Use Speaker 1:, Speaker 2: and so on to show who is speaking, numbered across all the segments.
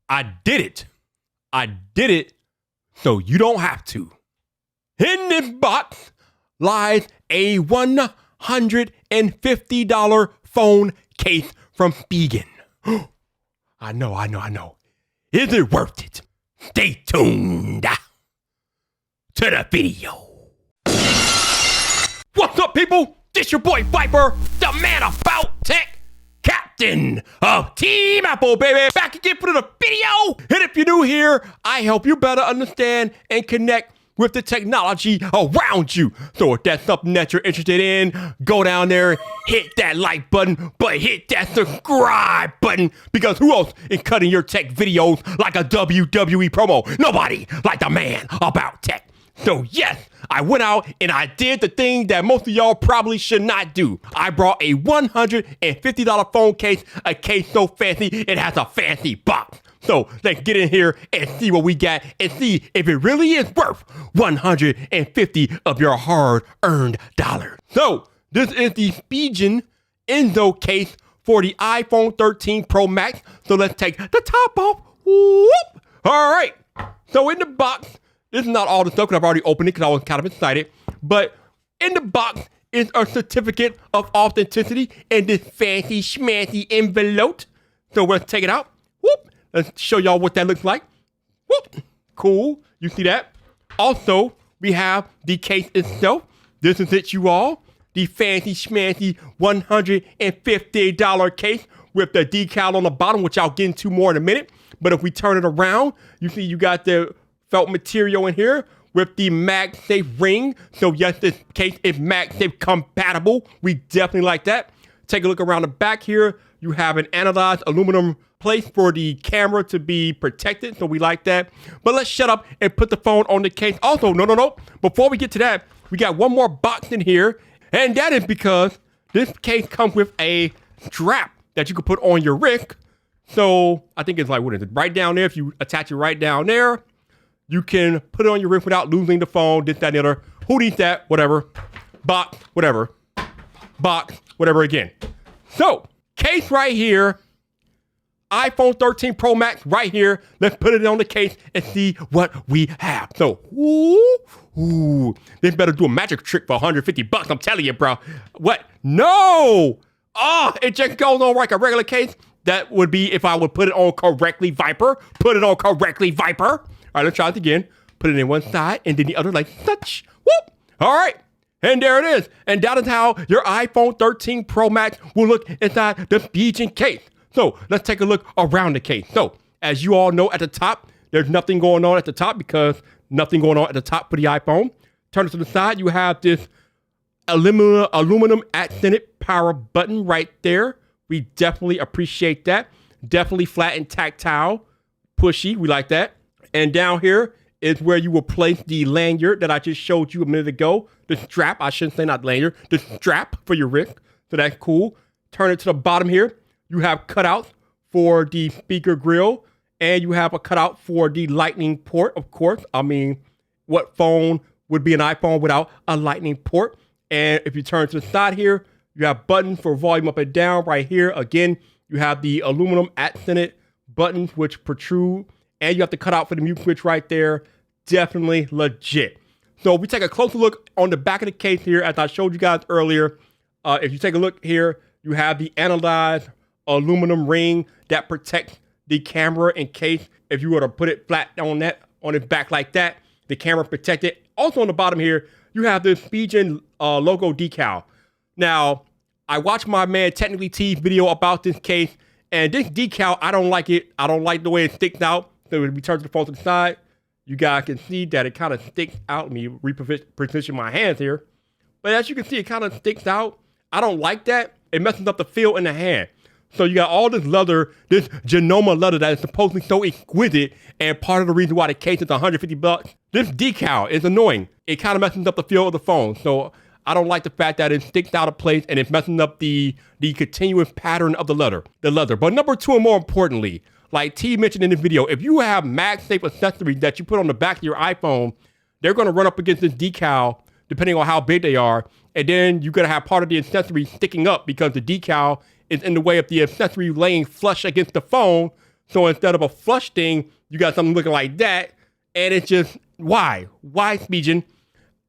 Speaker 1: I did it. I did it so you don't have to. In this box lies a $150 phone case from Spigen. I know. Is it worth it? Stay tuned to the video. What's up, people? This your boy Viper, the man about tech, captain of Team Apple, baby. Back again for the video. And if you're new here, I help you better understand and connect with the technology around you. So if that's something that you're interested in, go down there, hit that like button, but hit that subscribe button, because who else is cutting your tech videos like a WWE promo? Nobody like the man about tech. So yes, I went out and I did the thing that most of y'all probably should not do. I brought a $150 phone case, a case so fancy it has a fancy box. So let's get in here and see what we got and see if it really is worth 150 of your hard-earned dollars. So this is the Spigen Enzo case for the iPhone 13 Pro Max. So let's take the top off. Whoop. All right. So in the box, this is not all the stuff because I've already opened it because I was kind of excited. But in the box is a certificate of authenticity in this fancy schmancy envelope. So let's take it out. Whoop. Let's show y'all what that looks like. Whoop. Cool. You see that? Also, we have the case itself. This is it, you all. The fancy schmancy $150 case with the decal on the bottom, which I'll get into more in a minute. But if we turn it around, you see you got the felt material in here with the MagSafe ring. So yes, this case is MagSafe compatible. We definitely like that. Take a look around the back here. You have an anodized aluminum place for the camera to be protected. So we like that. But let's shut up and put the phone on the case. Also, no. Before we get to that, we got one more box in here. And that is because this case comes with a strap that you can put on your wrist. So I think it's like, what is it? Right down there. If you attach it right down there, you can put it on your wrist without losing the phone, this, that, and the other. Who needs that? Whatever. Box, whatever. Box, whatever again. So, case right here. iPhone 13 Pro Max right here. Let's put it on the case and see what we have. So, this better do a magic trick for $150. I'm telling you, bro. What? No! Oh, it just goes on like a regular case. That would be if I would put it on correctly, Viper. Put it on correctly, Viper. All right, let's try it again. Put it in one side and then the other like such. Whoop. All right. And there it is. And that is how your iPhone 13 Pro Max will look inside the Spigen case. So let's take a look around the case. So as you all know, at the top, there's nothing going on at the top because nothing going on at the top for the iPhone. Turn it to the side. You have this aluminum accented power button right there. We definitely appreciate that. Definitely flat and tactile. Pushy. We like that. And down here is where you will place the lanyard that I just showed you a minute ago. The strap, I shouldn't say not lanyard, the strap for your wrist. So that's cool. Turn it to the bottom here. You have cutouts for the speaker grill, and you have a cutout for the lightning port, of course. I mean, what phone would be an iPhone without a lightning port? And if you turn to the side here, you have buttons for volume up and down right here. Again, you have the aluminum accented buttons which protrude. And you have the cutout for the mute switch right there. Definitely legit. So if we take a closer look on the back of the case here, as I showed you guys earlier, if you take a look here, you have the anodized aluminum ring that protects the camera in case if you were to put it flat on its back like that, the camera protected. Also on the bottom here, you have the Spigen logo decal. Now, I watched my man Technically T's video about this case, and this decal, I don't like it. I don't like the way it sticks out. So if we turn the phone to the side, you guys can see that it kind of sticks out. Let me reposition my hands here. But as you can see, it kind of sticks out. I don't like that. It messes up the feel in the hand. So you got all this leather, this Genoma leather that is supposedly so exquisite, and part of the reason why the case is $150. This decal is annoying. It kind of messes up the feel of the phone. So I don't like the fact that it sticks out of place and it's messing up the continuous pattern of the leather. But number two, and more importantly, like T mentioned in the video, if you have MagSafe accessories that you put on the back of your iPhone, they're going to run up against this decal depending on how big they are. And then you're going to have part of the accessory sticking up because the decal is in the way of the accessory laying flush against the phone. So instead of a flush thing, you got something looking like that. And it's just, why? Why, Spigen?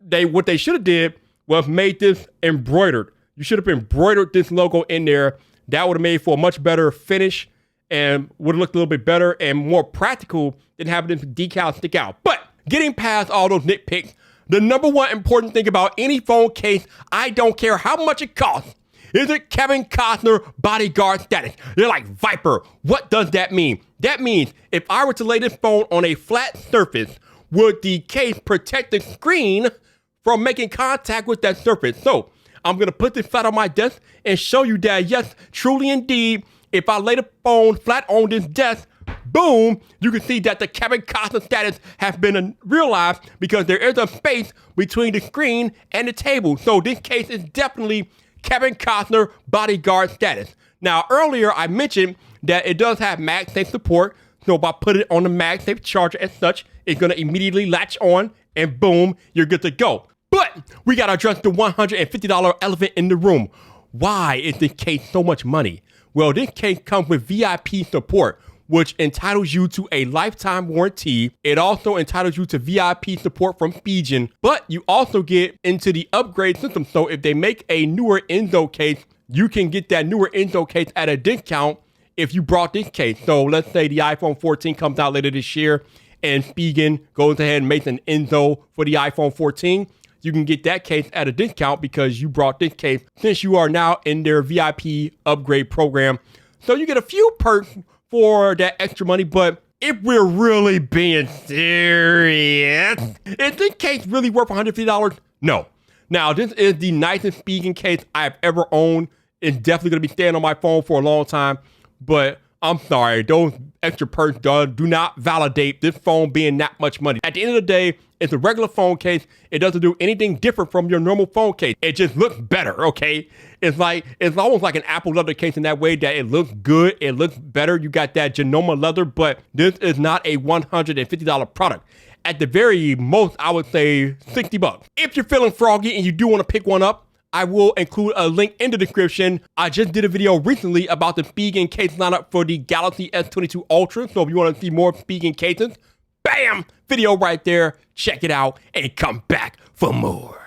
Speaker 1: What they should have did was made this embroidered. You should have embroidered this logo in there. That would have made for a much better finish and would have looked a little bit better and more practical than having this decal stick out. But getting past all those nitpicks, the number one important thing about any phone case, I don't care how much it costs, is it Kevin Costner bodyguard status. They're like, Viper, what does that mean? That means if I were to lay this phone on a flat surface, would the case protect the screen from making contact with that surface? So I'm going to put this flat on my desk and show you that, yes, truly indeed, if I lay the phone flat on this desk, boom, you can see that the Kevin Costner status has been realized because there is a space between the screen and the table. So this case is definitely Kevin Costner bodyguard status. Now, earlier I mentioned that it does have MagSafe support. So if I put it on the MagSafe charger as such, it's going to immediately latch on and boom, you're good to go. But we got to address the $150 elephant in the room. Why is this case so much money? Well, this case comes with VIP support, which entitles you to a lifetime warranty. It also entitles you to VIP support from Spigen, but you also get into the upgrade system. So if they make a newer Enzo case, you can get that newer Enzo case at a discount if you brought this case. So let's say the iPhone 14 comes out later this year and Spigen goes ahead and makes an Enzo for the iPhone 14. You can get that case at a discount because you brought this case since you are now in their VIP upgrade program. So you get a few perks for that extra money, but if we're really being serious, is this case really worth $150? No. Now, this is the nicest Spigen case I've ever owned. It's definitely going to be staying on my phone for a long time, but I'm sorry, those extra perks do not validate this phone being that much money. At the end of the day, it's a regular phone case. It doesn't do anything different from your normal phone case. It just looks better, okay? It's almost like an Apple leather case in that way that it looks good, it looks better. You got that Genoma leather, but this is not a $150 product. At the very most, I would say $60. If you're feeling froggy and you do want to pick one up, I will include a link in the description. I just did a video recently about the Spigen case lineup for the Galaxy S22 Ultra. So if you want to see more Spigen cases, bam, video right there. Check it out and come back for more.